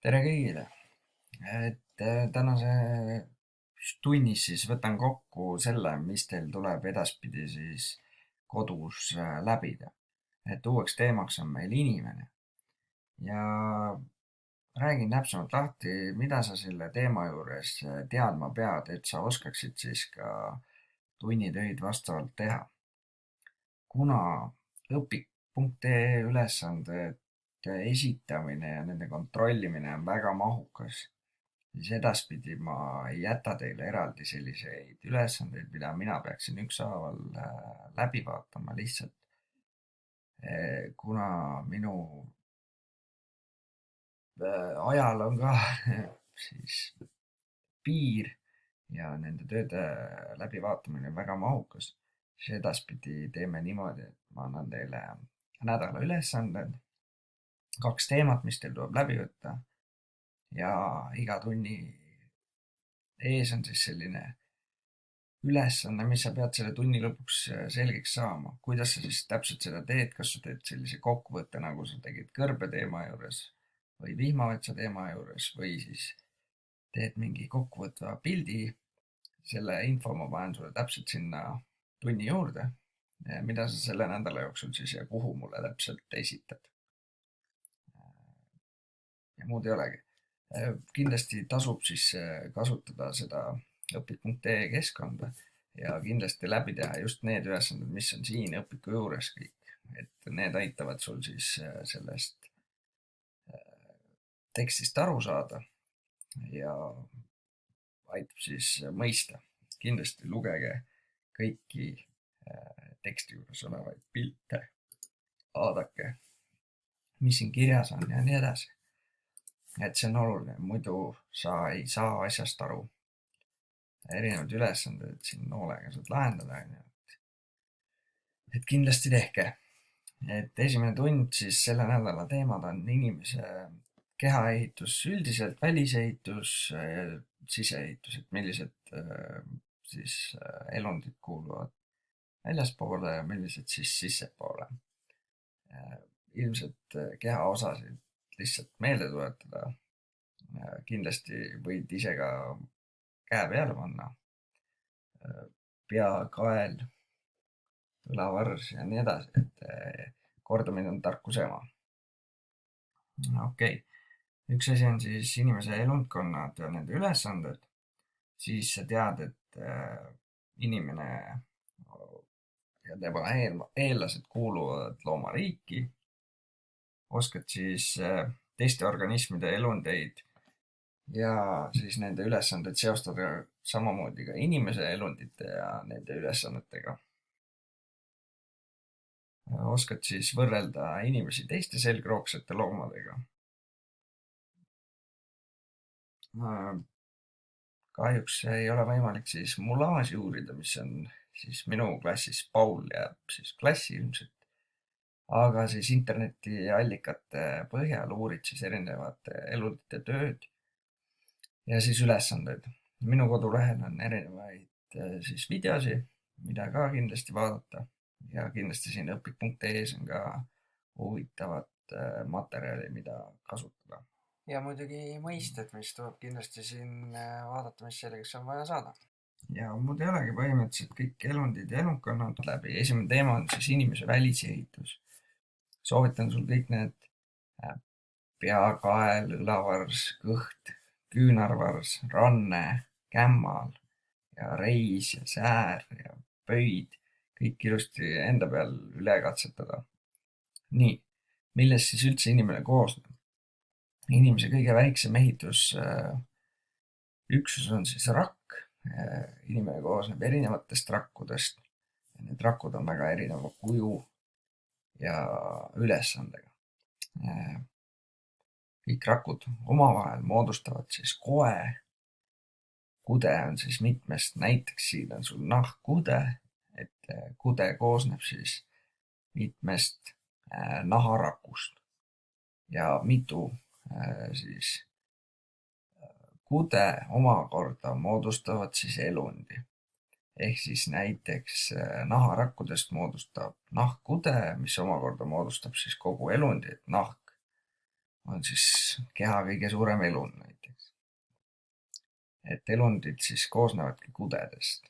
Tere kõigile! Tänase tunnis siis võtan kokku selle, mis teil tuleb edaspidi siis kodus läbida. Uueks teemaks on meil inimene ja räägin täpsemalt lahti, mida sa selle teema juures teadma pead, et sa oskaksid siis ka tunnitöid vastavalt teha. Kuna õpik.ee ülesandete esitamine ja nende kontrollimine on väga mahukas, siis edaspidi ma ei jäta teile eraldi selliseid ülesandeid, mida mina peaksin ükshaaval läbi vaatama lihtsalt, kuna minu ajal on ka siis piir ja nende tööde läbivaatamine on väga mahukas, siis edaspidi teeme niimoodi, et ma annan teile nädala ülesanded, 2 teemat, mis teil tuleb läbi võtta ja iga tunni ees on siis selline ülesanne, mis sa pead selle tunni lõpuks selgeks saama. Kuidas sa siis täpselt seda teed, kas sa teed sellise kokkuvõtte, nagu sa tegid kõrbeteema juures või vihmavetsa teema juures või siis teed mingi kokkuvõtva pildi. Selle info ma panen sulle täpselt sinna tunni juurde, mida sa selle nädala jooksul siis ja kuhu mulle täpselt esitad. Ja muud ei olegi. Kindlasti tasub siis kasutada seda õpik.ee keskkonda ja kindlasti läbi teha just need ülesanded, mis on siin õpiku juures kõik. Et need aitavad sul siis sellest tekstist aru saada ja aitab siis mõista. Kindlasti lugege kõiki teksti juures olevaid pilte, vaadake, mis siin kirjas on ja nii edasi. Et see on oluline, muidu sa ei saa asjast aru. Erinevad ülesanded siin noolega saad lahendada, et kindlasti tehke. Et esimene tund siis selle nädala teemad on inimese kehaehitus üldiselt, välisehitus, siseehitus, et millised siis elundid kuuluvad väljaspoole ja millised siis sissepoole. Ilmselt kehaosasid lihtsalt meelde tuletada. Kindlasti võid ise ka käe peale panna. Pea, kael, õlavars ja nii edasi, et kordamine on tarkuse ema. Okei. Üks asi on siis inimese elundkonnad ja nende ülesanded. Siis sa tead, et inimene ja tema eellased kuuluvad loomariiki. Oskad siis teiste organismide elundeid ja siis nende ülesanded seostada samamoodi ka inimese elundite ja nende ülesannetega. Oskad siis võrrelda inimesi teiste selgroogsete loomadega. Kahjuks ei ole võimalik siis mulaaži uurida, mis on siis minu klassis. Paul jääb siis klassi ilmselt. Aga siis internetiallikate põhjal uurid siis erinevate elundite tööd ja siis ülesanded. Minu kodulehel on erinevaid siis videosi, mida ka kindlasti vaadata ja kindlasti siin õpik.ee-s on ka huvitavat materjali, mida kasutada. Ja muidugi mõisted, mis tuleb kindlasti siin vaadata, mis selgeks on vaja saada. Ja muud ei olegi põhimõtteliselt kõik elundid ja elundkonnad läbi. Esimene teema on siis inimese välisehitus. Soovitan sul kõik need pea, kael, õlavars, kõht, küünarvars, ranne, kämmal ja reis ja säär ja pöid, kõik ilusti enda peal üle katsetada. Nii, millest siis üldse inimene koosneb? Inimese kõige väiksem ehitusüksus on siis rakk. Inimene koosneb erinevatest rakkudest. Need rakud on väga erineva kuju ja ülesandega. Kõik rakud omavahel moodustavad siis koe. Kude on siis mitmest, näiteks siin on sul nahkkude, et kude koosneb siis mitmest naharakust ja mitu siis kude omakorda moodustavad siis elundi. Ehk siis näiteks naharakkudest moodustab nahkkude, mis omakorda moodustab siis kogu elundi, et nahk on siis keha kõige suurem elund näiteks. Et elundid siis koosnevadki kudedest.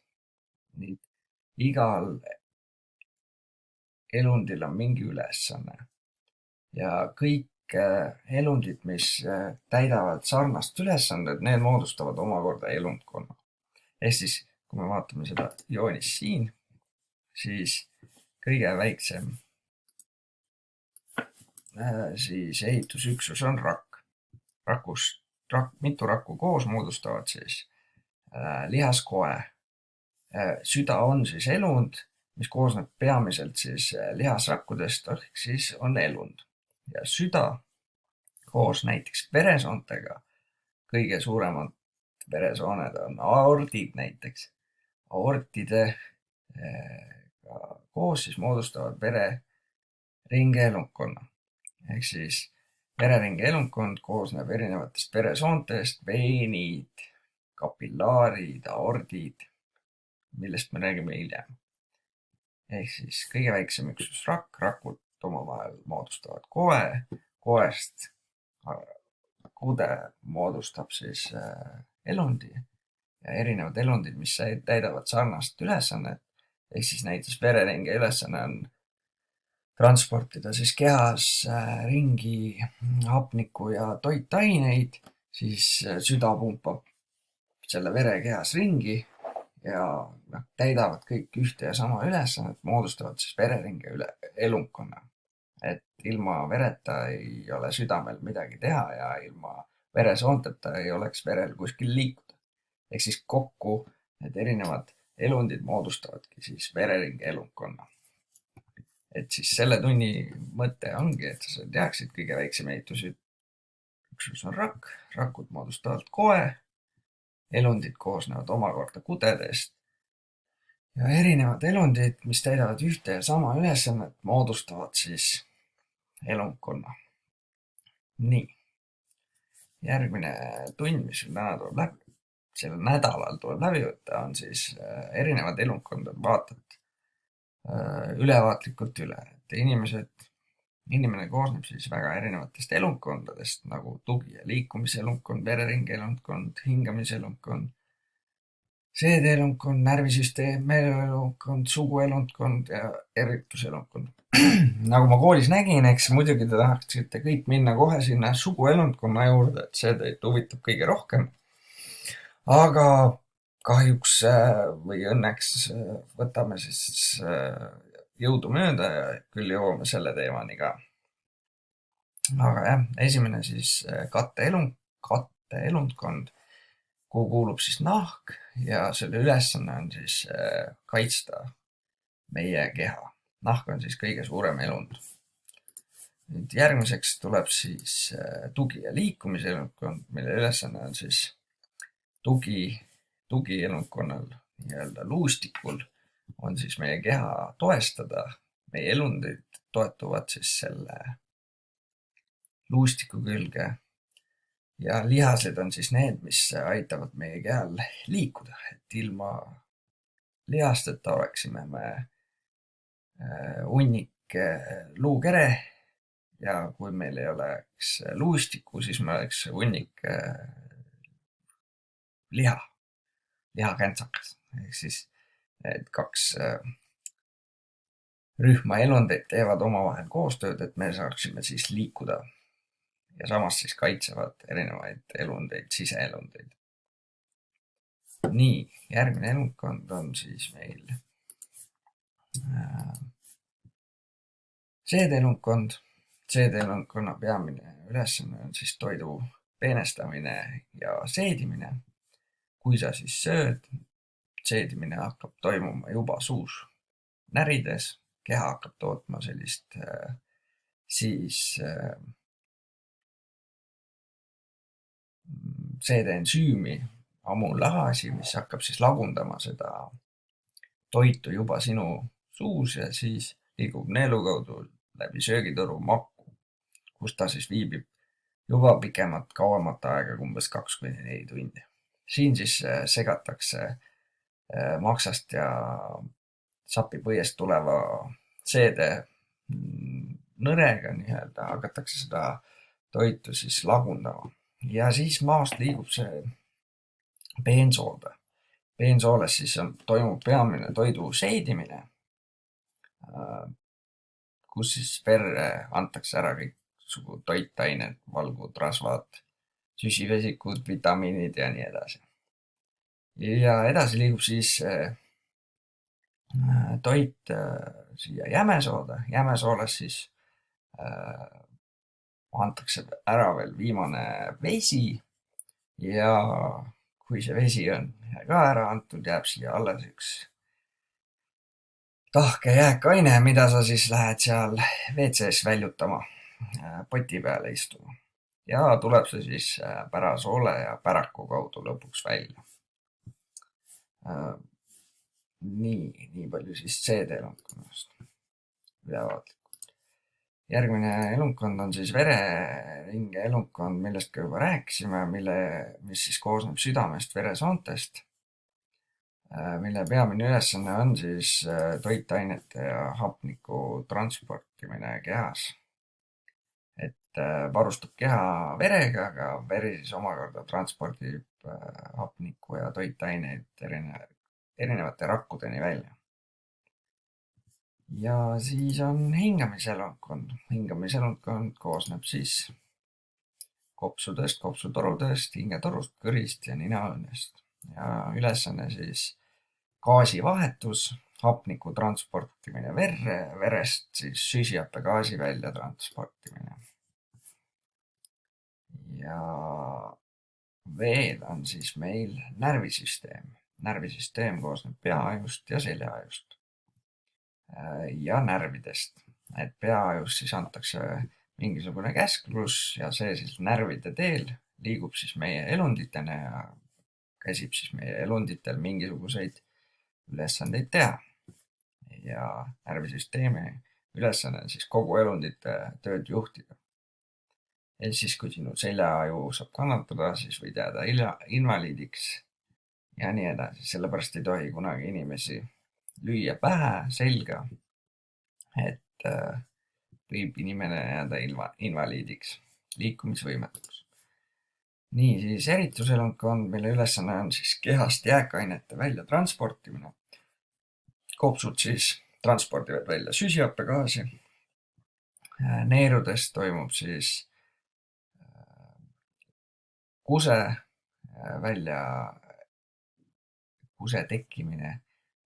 Nii igal elundil on mingi ülesanne ja kõik elundid, mis täidavad sarnast ülesannet, need moodustavad omakorda elundkonna. Ehk siis, kui me vaatame seda joonist siin, siis kõige väiksem siis ehitusüksus on rakk. Mitu rakku koos moodustavad siis lihaskoe. Süda on siis elund, mis koosneb peamiselt siis lihasrakkudest, ehk siis on elund. Ja süda koos näiteks veresoontega, kõige suuremad veresooned on aordid näiteks. Aortide koos siis moodustavad vereringe elundkonna. Ehk siis vereringe elundkond koosneb erinevatest veresoontest, veenid, kapillaarid, aordid, millest me räägime hiljem. Ehk siis kõige väiksem üksus rakk, rakud omavahel moodustavad koe, koest kude moodustab siis elundi ja erinevad elundid, mis täidavad sarnast ülesannet. Ehk siis näiteks vereringe ülesanne on transportida siis kehas ringi hapnikku ja toitaineid, siis süda pumpab selle vere kehas ringi ja täidavad kõik ühte ja sama ülesannet, moodustavad siis vereringe elundkonna. Et ilma vereta ei ole südamel midagi teha ja ilma veresoonteta ei oleks verel kuskil liikuda. Ehk siis kokku need erinevad elundid moodustavadki siis vereringe elundkonna. Et siis selle tunni mõte ongi, et sa teaksid kõige väiksem ehitusüksus on rakk, rakud moodustavad koe, elundid koosnevad omakorda kudedest ja erinevad elundid, mis täidavad ühte ja sama ülesannet, moodustavad siis elundkonna. Nii. Järgmine tund, mis täna tuleb läbi, sellel nädalal tuleb läbi võtta, on siis erinevad elundkondad vaatad ülevaatlikult üle. Et inimene koosneb siis väga erinevatest elundkondadest, nagu tugi- ja liikumiselundkond, vereringe elundkond, hingamiselundkond, seedeelundkond, närvisüsteem, meeleelundkond, suguelundkond ja erituselundkond. Nagu ma koolis nägin, eks muidugi te tahaksite kõik minna kohe sinna suguelundkonna juurde, et see teid huvitab kõige rohkem. Aga kahjuks või õnneks võtame siis jõudumööda ja küll jõuame selle teemani ka. Aga jah, esimene siis katteelundkond, kuhu kuulub siis nahk ja selle ülesanne on siis kaitsta meie keha. Nahk on siis kõige suurem elund. Nüüd järgmiseks tuleb siis tugi- ja liikumiselundkond, mille ülesanne on siis tugielundkonnal, nii-öelda luustikul, on siis meie keha toestada. Meie elundid toetuvad siis selle luustiku külge ja lihased on siis need, mis aitavad meie kehal liikuda. Et ilma lihasteta oleksime me hunnik luukere ja kui meil ei oleks luustikku, siis me oleks hunnik lihakääntsakas. Ehk siis need kaks rühma elundeid teevad omavahel koostööd, et me saaksime siis liikuda ja samas siis kaitsevad erinevaid elundeid, siseelundeid. Nii, järgmine elundkond on siis meil seedeelundkond. Seedeelundkonna peamine ülesanne on siis toidu peenestamine ja seedimine. Kui sa siis sööd, seedimine hakkab toimuma juba suus närides, keha hakkab tootma sellist siis seedeensüümi, amulaasi, mis hakkab siis lagundama seda toitu juba sinu suus ja siis liigub neelu kaudu läbi söögitoru makku, kus ta siis viibib juba pikemat, kauemat aega, umbes 2–4 tundi. Siin siis segatakse maksast ja sapipõiest tuleva seede nõrega nii-öelda, hakatakse seda toitu siis lagundama. Ja siis maast liigub see peensoolde. Peensooles siis toimub peamine toidu seedimine, kus siis verre antakse ära kõiksugu toitained, valgud, rasvad, süsivesikud, vitamiinid ja nii edasi. Ja edasi liigub siis toit siia jämesoode. Jämesooles siis antakse ära veel viimane vesi ja kui see vesi on ka ära antud, jääb siia alles üks tahke jääkaine, mida sa siis lähed seal WC-s väljutama, poti peale istuma. Ja tuleb see siis pärasoole ja päraku kaudu lõpuks välja. Nii palju siis CD-elundkonnast ülevaatlikult. Järgmine elundkond on siis vereringe elundkond, millest ka juba rääkisime, mis siis koosneb südamest, veresoontest, mille peamine ülesanne on siis toitainete ja hapniku transportimine kehas. Et varustab keha verega, aga veri siis omakorda transpordib hapniku ja toitaineid erinevate rakkudeni välja. Ja siis on hingamiselundkond. Hingamiselundkond koosneb siis kopsudest, kopsutorudest, hingetorust, kõrist ja ninaõõnest. Ja ülesanne siis gaasivahetus, hapniku transportimine verre, verest siis süsihappegaasi välja transportimine. Ja veel on siis meil närvisüsteem. Närvisüsteem koosneb peaajust ja seljaajust ja närvidest. Et peaajus siis antakse mingisugune käsklus ja see siis närvide teel liigub siis meie elunditena ja käsib siis meie elunditel mingisuguseid ülesandeid teha. Ja närvisüsteemi ülesanne on siis kogu elundite tööd juhtida. Et siis, kui sinu seljaaju saab kannatada, siis võid jääda invaliidiks ja nii edasi. Sellepärast ei tohi kunagi inimesi lüüa pähe, selga, et võib inimene jääda invaliidiks, liikumisvõimetuks. Nii, siis erituselundkond, mille ülesanne on siis kehast jääkainete välja transportimine. Kopsud siis transpordivad välja süsihappegaasi. Neerudest toimub siis kuse tekkimine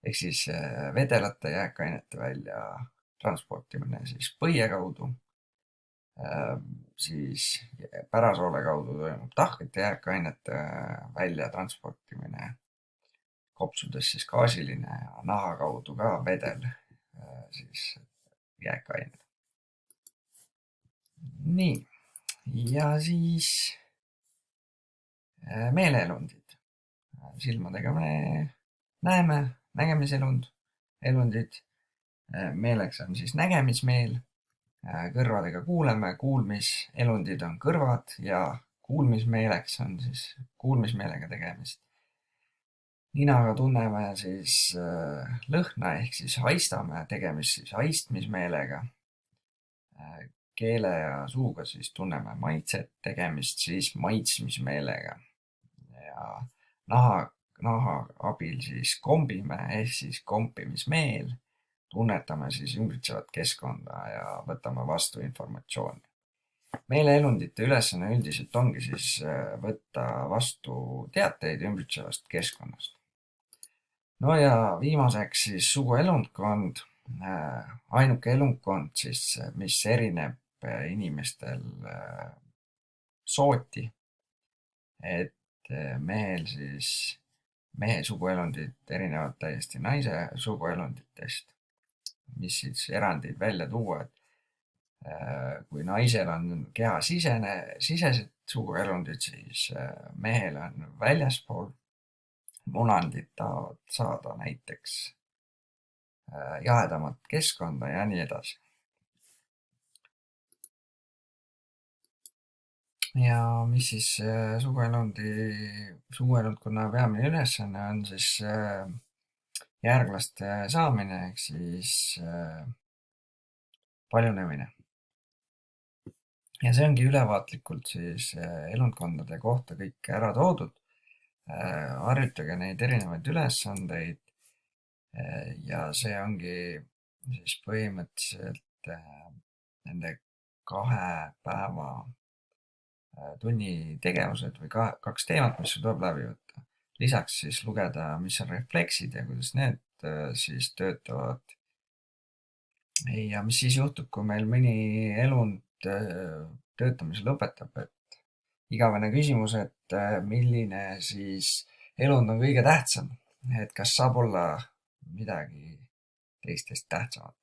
ehk siis vedelate jääkainete välja transportimine siis põhje kaudu. Siis pärasoole kaudu toimub tahkete jääkainete välja transportimine. Kopsudes siis gaasiline ja naha kaudu ka vedel siis jääkained. Nii, ja siis meeleelundid. Silmadega me näeme, nägemiselundid. Meeleks on siis nägemismeel. Kõrvadega kuuleme, kuulmiselundid on kõrvad ja kuulmismeeleks on siis kuulmismeelega tegemist. Ninaga tunneme siis lõhna ehk siis haistame, tegemist siis haistmismeelega. Keele ja suuga siis tunneme maitset, tegemist siis maitsmismeelega. Ja naha abil siis kombime ehk siis kompimismeel. Tunnetame siis ümbritsevat keskkonda ja võtame vastu informatsiooni. Meeleelundite ülesanne üldiselt ongi siis võtta vastu teateid ümbritsevast keskkonnast. No ja viimaseks siis suguelundkond, ainuke elundkond siis, mis erineb inimestel sooti, et mehe suguelundid erinevad täiesti naise suguelunditest, mis siis erandid välja tuua, et kui naisel on keha sisesed suguelundid, siis mehel on väljaspool munandid tahavad saada näiteks jahedamat keskkonda ja nii edasi. Ja mis siis suguelundkonna peamine ülesanne on siis järglaste saamine ehk siis paljunemine. ja see ongi ülevaatlikult siis elundkondade kohta kõik ära toodud. Harjutage neid erinevaid ülesandeid ja see ongi siis põhimõtteliselt nende 2 päeva tunni tegevused või 2 teemat, mis sul tuleb läbi võtta. Lisaks siis lugeda, mis on refleksid ja kuidas need siis töötavad. Ja mis siis juhtub, kui meil mõni elund töötamise lõpetab, et igavene küsimus, et milline siis elund on kõige tähtsam, et kas saab olla midagi teistest tähtsamat.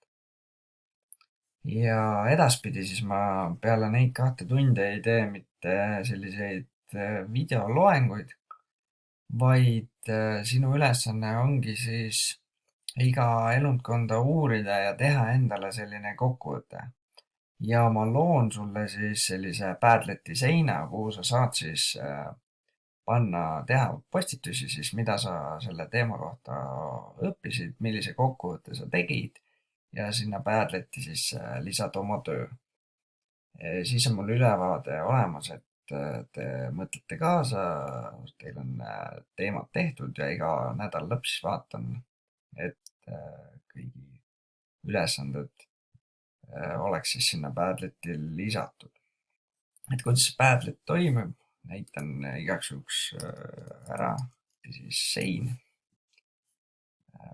Ja edaspidi siis ma peale neid 2 tunde ei tee mitte selliseid videoloenguid, vaid sinu ülesanne ongi siis iga elundkonda uurida ja teha endale selline kokkuvõte. Ja ma loon sulle siis sellise Padleti seina, kuhu sa saad siis panna, teha postitusi siis, mida sa selle teema kohta õppisid, millise kokkuvõtte sa tegid ja sinna Padleti siis lisad oma töö. Siis on mul ülevaade olemas, et te mõtlete kaasa, teil on teemad tehtud ja iga nädal lõpp siis vaatan, et kõigi ülesanded oleks siis sinna Padleti lisatud. Et kuidas see Padlet toimib, näitan igaks juhuks ära siis sein.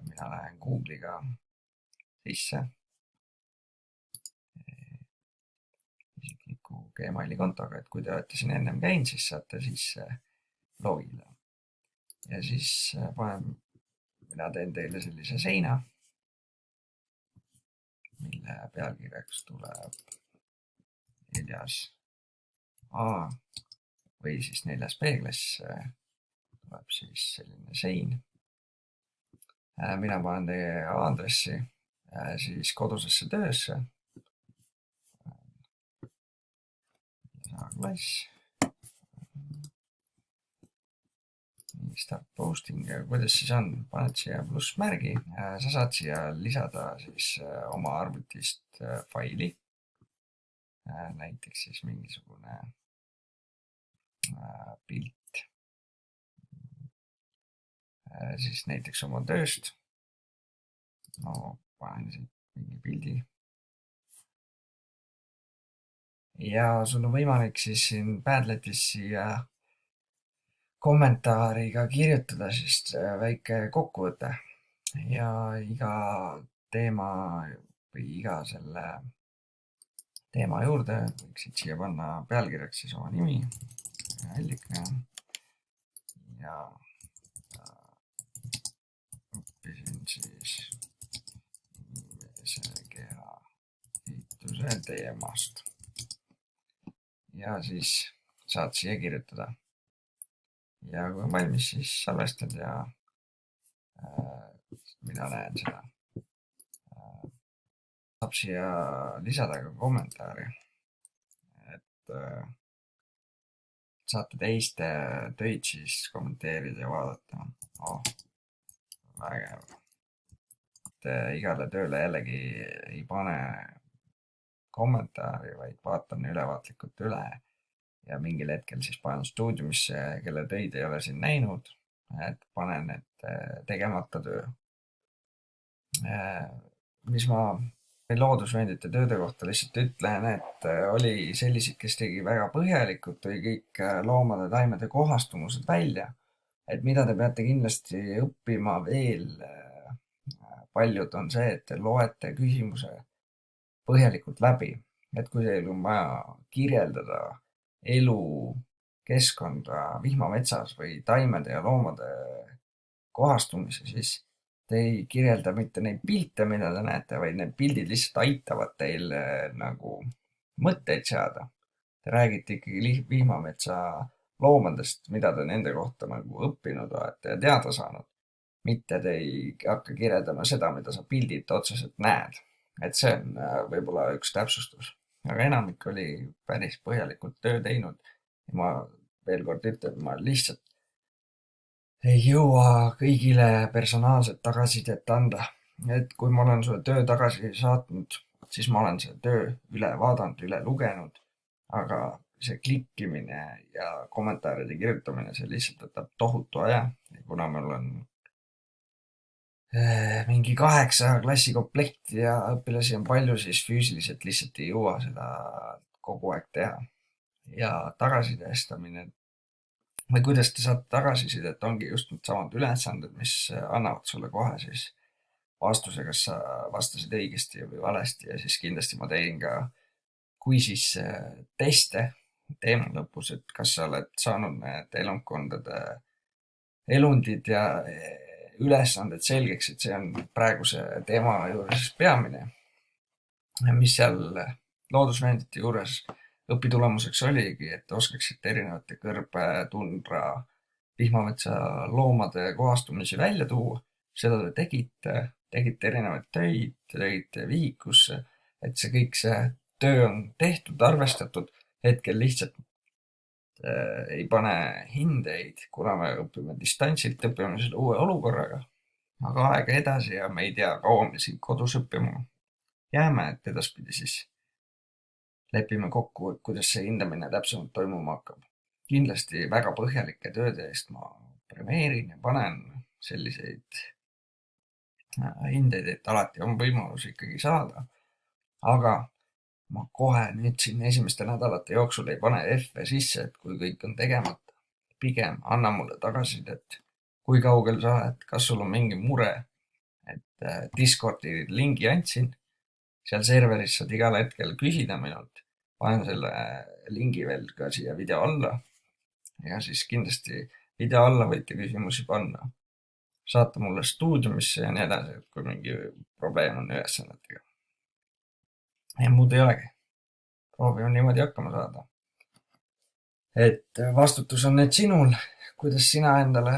Mina lähen Google'iga sisse. Isikliku Gmaili kontoga, et kui te olete siin ennem käinud, siis saate sisse logida. Ja siis mina teen teile sellise seina, mille pealkirjaks tuleb 4. A või siis 4. B-klass tuleb siis selline sein. Mina panen teie aadressi siis kodusesse töösse. Klass. Start posting ja kuidas siis on, paned siia plussmärgi, sa saad siia lisada siis oma arvutist faili, näiteks siis mingisugune pilt, siis näiteks oma tööst, no panen siit mingi pildi. Ja sul on võimalik siis siin Padletis siia kommentaariga kirjutada siis väike kokkuvõte ja iga teema või iga selle teema juurde võiksid siia panna pealkirjaks siis oma nimi, allika ja õppisin siis inimese keha ehituse teemast ja siis saad siia kirjutada. Ja kui on valmis, siis salvestad ja mina näen seda. Saab siia lisada ka kommentaari, et saate teiste töid siis kommenteerida ja vaadata. Vägev. Igale tööle jällegi ei pane kommentaari, vaid vaatan ülevaatlikult üle. Ja mingil hetkel siis panen stuudiumisse, kelle töid ei ole siin näinud, et panen, et tegemata töö. Mis ma loodusvööndite tööde kohta lihtsalt ütlen, et oli selliseid, kes tegi väga põhjalikult, tõi kõik loomade, taimede kohastumused välja, et mida te peate kindlasti õppima veel paljud on see, et te loete küsimuse põhjalikult läbi, et kui teil on vaja kirjeldada elu, keskkonda vihmametsas või taimede ja loomade kohastumisi, siis te ei kirjelda mitte neid pilte, mida te näete, vaid need pildid lihtsalt aitavad teil nagu mõtteid seada. Te räägite ikkagi vihmametsa loomadest, mida te nende kohta nagu õppinud olete ja teada saanud. Mitte te ei hakka kirjeldama seda, mida sa pildilt otseselt näed. Et see on võib-olla üks täpsustus. Aga enamik oli päris põhjalikult töö teinud. Ja ma veel kord ütlen, ma lihtsalt ei jõua kõigile personaalset tagasisidet anda. Et kui ma olen sulle töö tagasi saatnud, siis ma olen selle töö üle vaadanud, üle lugenud aga see klikkimine ja kommentaaride kirjutamine, see lihtsalt võtab tohutu aja. Kuna mul on mingi 8 klassikomplekti ja õpilasi on palju, siis füüsiliselt lihtsalt ei jõua seda kogu aeg teha. Ja tagasisidestamine või kuidas te saate tagasisidet, ongi just need samad ülesanded, mis annavad sulle kohe siis vastuse, kas sa vastasid õigesti või valesti, ja siis kindlasti ma teen ka quizz'is teste teema lõpus, et kas sa oled saanud need elundkondade elundid ja ülesanded selgeks, et see on praeguse teema juures peamine. Mis seal loodusvändite juures õpitulemuseks oligi, et oskaksite erinevate kõrbe, tundra, vihmametsa loomade kohastumisi välja tuua. Seda te tegite erinevaid töid, tegite vihikusse, et see kõik see töö on tehtud, arvestatud. Hetkel lihtsalt ei pane hindeid, kuna me õpime distantsilt, õpime selle uue olukorraga. Aga aega edasi ja me ei tea, kaua me siin kodus õppima jääme, et edaspidi siis lepime kokku, et kuidas see hindamine täpsemalt toimuma hakkab. Kindlasti väga põhjalike tööde eest ma premeerin ja panen selliseid hindeid, et alati on võimalus ikkagi saada. Aga ma kohe nüüd siin esimeste nädalate jooksul ei pane F-e sisse, et kui kõik on tegemata. Pigem anna mulle tagasisidet, kui kaugel sa oled, kas sul on mingi mure, et Discordi lingi andsin. Seal serveris saad igal hetkel küsida minult. Panen selle lingi veel ka siia video alla. Ja siis kindlasti video alla võite küsimusi panna. Saate mulle stuudiumisse ja nii edasi, et kui mingi probleem on ülesannetega. Ja muud ei olegi. Proovime niimoodi hakkama saada. Et vastutus on nüüd sinul, kuidas sina endale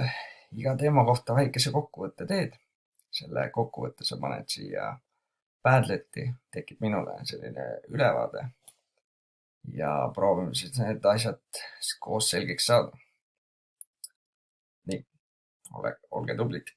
iga teema kohta väikese kokkuvõtte teed. Selle kokkuvõtte sa paned siia Padleti, tekib minule selline ülevaade ja proovime siis need asjad koos selgeks saada. Nii, olge tublid.